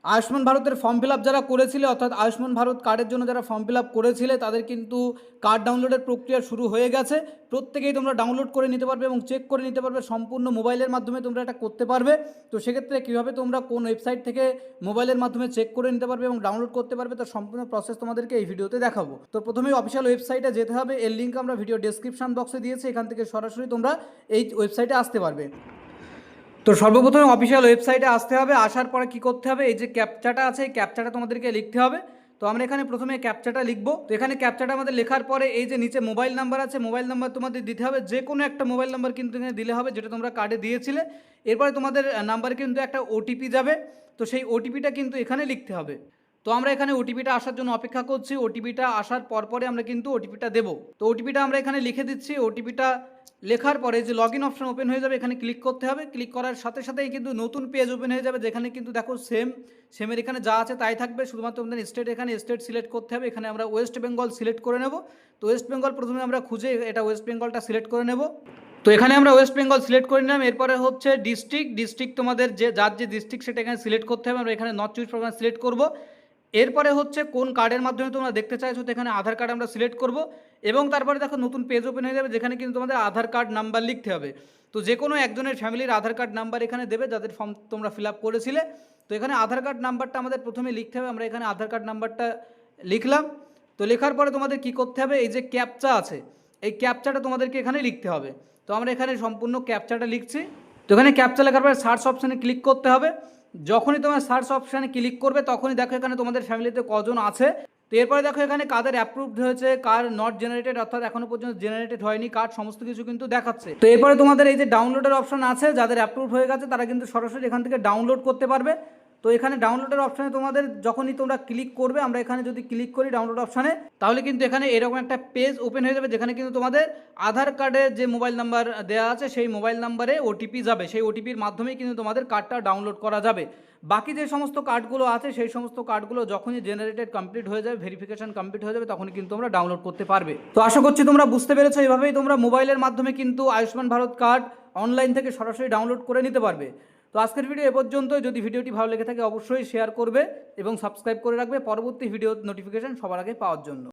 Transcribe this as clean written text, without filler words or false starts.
আয়ুষ্মান ভারতের form fill up যারা করেছিলে, অর্থাৎ আয়ুষ্মান ভারত কার্ডের জন্য যারা ফর্ম ফিল আপ করেছিলে তাদের কিন্তু কার্ড ডাউনলোডের প্রক্রিয়া শুরু হয়ে গেছে। প্রত্যেকেই তোমরা ডাউনলোড করে নিতে পারবে এবং চেক করে নিতে পারবে, সম্পূর্ণ মোবাইলের মাধ্যমে তোমরা এটা করতে পারবে। তো সেক্ষেত্রে কীভাবে তোমরা কোন ওয়েবসাইট থেকে মোবাইলের মাধ্যমে চেক করে নিতে পারবে এবং ডাউনলোড করতে পারবে তার সম্পূর্ণ প্রসেস তোমাদেরকে এই ভিডিওতে দেখাবো। তো প্রথমেই অফিসিয়াল ওয়েবসাইটে যেতে হবে, এর লিঙ্ক আমরা ভিডিও ডেসক্রিপশন বক্সে দিয়েছি, এখান থেকে সরাসরি তোমরা এই ওয়েবসাইটে আসতে পারবে। তো সর্বপ্রথমে অফিসিয়াল ওয়েবসাইটে আসতে হবে, আসার পরে কী করতে হবে, এই যে ক্যাপচাটা আছে এই ক্যাপচাটা তোমাদেরকে লিখতে হবে। তো আমরা এখানে প্রথমে ক্যাপচাটা লিখবো। তো এখানে ক্যাপচাটা আমাদের লেখার পরে এই যে নিচে মোবাইল নাম্বার আছে, মোবাইল নাম্বার তোমাদের দিতে হবে, যে কোনো একটা মোবাইল নাম্বার কিন্তু এখানে দিলে হবে যেটা তোমরা কার্ডে দিয়েছিলে। এরপরে তোমাদের নাম্বারে কিন্তু একটা ওটিপি যাবে, তো সেই ওটিপিটা কিন্তু এখানে লিখতে হবে। তো আমরা এখানে ওটিপিটা আসার জন্য অপেক্ষা করছি, ওটিপিটা আসার পরে আমরা কিন্তু ওটিপিটা দেবো। তো ওটিপিটা আমরা এখানে লিখে দিচ্ছি। ওটিপিটা লেখার পরে যে লগ ইন অপশন ওপেন হয়ে যাবে, এখানে ক্লিক করতে হবে। ক্লিক করার সাথে সাথেই কিন্তু নতুন পেজ ওপেন হয়ে যাবে, যেখানে কিন্তু দেখো সেমের এখানে যা আছে তাই থাকবে, শুধুমাত্র আমাদের স্টেট, এখানে স্টেট সিলেক্ট করতে হবে। এখানে আমরা ওয়েস্ট বেঙ্গল সিলেক্ট করে নেব। তো ওয়েস্ট বেঙ্গল প্রথমে আমরা খুঁজে এটা ওয়েস্ট বেঙ্গলটা সিলেক্ট করে নেব। তো এখানে আমরা ওয়েস্ট বেঙ্গল সিলেক্ট করে নিলাম। এরপরে হচ্ছে ডিস্ট্রিক্ট তোমাদের যার যে ডিস্ট্রিক্ট সেটা এখানে সিলেক্ট করতে হবে। আমরা এখানে নর্থ চব্বিশ পরগনা সিলেক্ট করব। এরপরে হচ্ছে কোন কার্ডের মাধ্যমে তোমরা দেখতে চাইছো, তো এখানে আধার কার্ড আমরা সিলেক্ট করব এবং তারপরে দেখো নতুন পেজ ওপেন হয়ে যাবে, যেখানে কিন্তু তোমাদের আধার কার্ড নাম্বার লিখতে হবে। তো যে কোনো একজনের ফ্যামিলির আধার কার্ড নাম্বার এখানে দেবে যাদের ফর্ম তোমরা ফিল আপ করেছিলে। তো এখানে আধার কার্ড নাম্বারটা আমাদের প্রথমে লিখতে হবে, আমরা এখানে আধার কার্ড নাম্বারটা লিখলাম। তো লেখার পরে তোমাদের কি করতে হবে, এই যে ক্যাপচা আছে এই ক্যাপচাটা তোমাদেরকে এখানে লিখতে হবে। তো আমরা এখানে সম্পূর্ণ ক্যাপচাটা লিখছি। তো এখানে ক্যাপচা লেখার পরে সার্চ অপশানে ক্লিক করতে হবে। যখনই তোমার সার্চ অপশানে ক্লিক করবে তখনই দেখো এখানে তোমাদের ফ্যামিলিতে কজন আছে। তো এরপরে দেখো এখানে কাদের অ্যাপ্রুভড হয়েছে, কার নট জেনারেটেড, অর্থাৎ এখনো পর্যন্ত জেনারেটেড হয়নি কার্ড, সমস্ত কিছু কিন্তু দেখাচ্ছে। তো এরপরে তোমাদের এই যে ডাউনলোডের অপশন আছে, যাদের অ্যাপ্রুভ হয়ে গেছে তারা কিন্তু সরাসরি এখান থেকে ডাউনলোড করতে পারবে। তো এখানে ডাউনলোডের অপশানে তোমাদের যখনই তোমরা ক্লিক করবে, আমরা এখানে যদি ক্লিক করি ডাউনলোড অপশানে, তাহলে কিন্তু এখানে এরকম একটা পেজ ওপেন হয়ে যাবে, যেখানে কিন্তু তোমাদের আধার কার্ডে যে মোবাইল নাম্বার দেওয়া আছে সেই মোবাইল নাম্বারে ওটিপি যাবে, সেই ওটিপির মাধ্যমেই কিন্তু তোমাদের কার্ডটা ডাউনলোড করা যাবে। বাকি যে সমস্ত কার্ডগুলো আছে সেই সমস্ত কার্ডগুলো যখনই জেনারেটেড কমপ্লিট হয়ে যাবে, ভেরিফিকেশন কমপ্লিট হয়ে যাবে, তখনই কিন্তু তোমরা ডাউনলোড করতে পারবে। তো আশা করছি তোমরা বুঝতে পেরেছো, এইভাবেই তোমরা মোবাইলের মাধ্যমে কিন্তু আয়ুষ্মান ভারত কার্ড অনলাইন থেকে সরাসরি ডাউনলোড করে নিতে পারবে। তো আজকের ভিডিও এ পর্যন্ত। যদি ভিডিওটি ভালো লেগে থাকে অবশ্যই শেয়ার করবে এবং সাবস্ক্রাইব করে রাখবে পরবর্তী ভিডিও নোটিফিকেশন সবার আগে পাওয়ার জন্য।